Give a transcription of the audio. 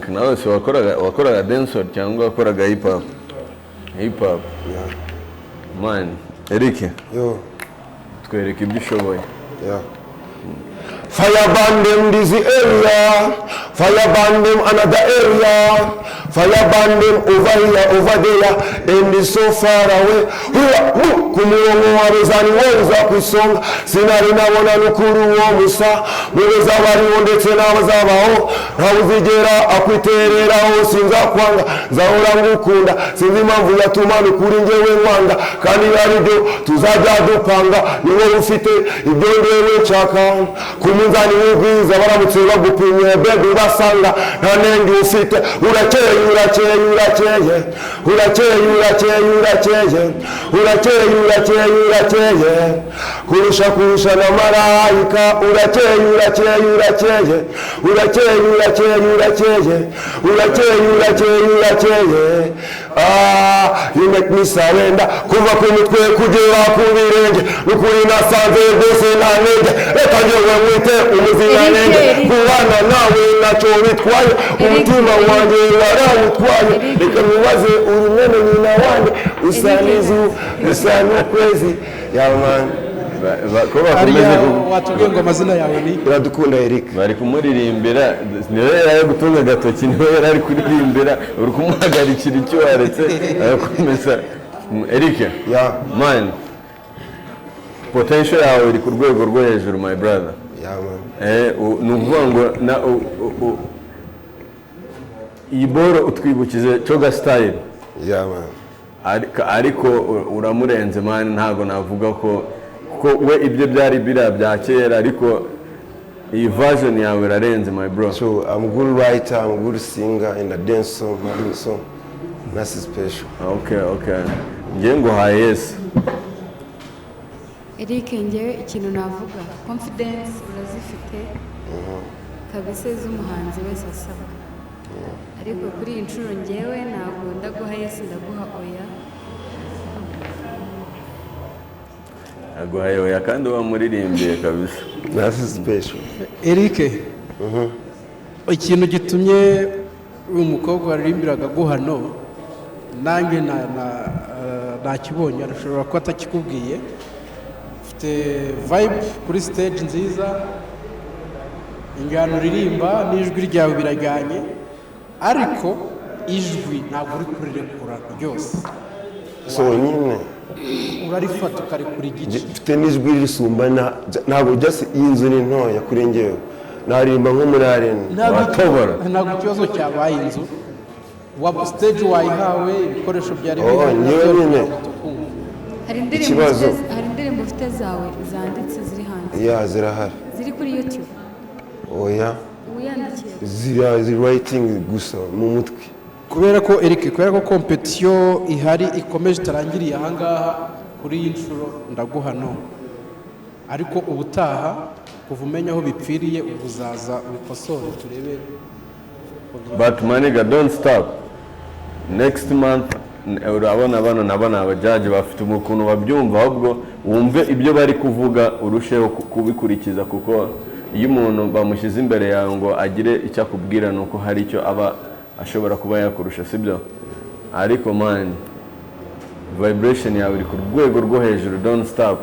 Frank nawe se wakoraga dancehall cyangwa wakoraga hip hop? Yeah. Man, Eric. Yo. Twereke ibyo ushoboye. Yeah. Fire burn them this area, fire burn them another area, fire burn them over here, over there, and it's so far away. Kumuongo wabezani weza kusonga, sinari na wana nukuru wa musa, mweza wari onde tena wazabao, rawuzigera akwiterera o sinza kwanga, zaora ngukunda, sinzi mamvu ya tumanu kuri njewe mwanga, kandi yaribyo tuzaja dupanga, niwo ufite ibyo ndewe nchaka, kumunzani w'ubwiza baramutse bagupimye bebe basanga nta nenge ufite urakeye kurusha na marayika urakeye you make me surrender kuva ku mutwe kugera ku birenge n'ukuri nasanze rwose nta nenge reka njyewe mwite umuziranenge kubana nawe ntacyo bitwaye umutima wanjye warawutwaye reka mubaze uri mwene nyina wanjye usa n'izu usa n'ukwezi yamani watubwiye ngo amazina yawe ni Iradukunda Eric bari kumuririmbira niwe yari gutunga agatoki niwe yari ari kuririmbira uri kumuhagarikira icyo waretse arakomeza Eric man potential yawe iri ku rwego rwo hejuru my brother ni ukuvuga ngo iyi boro utwibukize Coga style ariko uramurenze man ntago navuga ko we ibyo byari bya kera ariko iyi version yawe irarenze my bro. So I'm a good writer, I'm a good singer and a dancer, so that's special. Okay ngiye ngo ha yes Eric ngewe ikintu navuga confidence urazifite kabise z'umuhanzi wese asaba ariko kuri iyi nshuro ngewe ntabwo ndaguha yes ndaguha oya aguhaye oya kandi wamuririmbiye kabisa that's special. Eric ikintu gitumye uyu mukobwa waririmbiraga guhano nanjye nakibonye arashobora kuba atakikubwiye ufite vibe kuri stage nziza ingano uririmba n'ijwi ryawe birajyanye ariko ijwi ntabwo uri kurirekura ryose so nyine urarifata ukarekura igice mfite n'ijwi risumba ntabwo just inzu ni ntoya kuri njyewe narimba nko muri arena watobora ntabwo ikibazo cyabaye inzu wa stage wayihawe ibikoresho byari hari indirimbo ufite zawe zanditse ziri hanze zirahari ziri kuri YouTube oya uyandikiye ziri writing gusa mu mutwe kubera ko Eric kubera ko competition ihari ikomeje tarangiriye aha ngaha kuri iyi nshuro ndaguhano ariko ubutaha kuva umenya aho bipfiriye ubuzaza ubikosore turebe but maniga don't stop next month urabona nabana abajaji bafite ukuntu babyumva ahubwo wumve ibyo bari kuvuga urusheho kubikurikiza kuko iyo umuntu bamushyize imbere yawe ngo agire icyo akubwira nuko hari icyo aba ashobora kuba yakurusha sibyo ariko man vibration yawe iri ku rwego rwo hejuru don't stop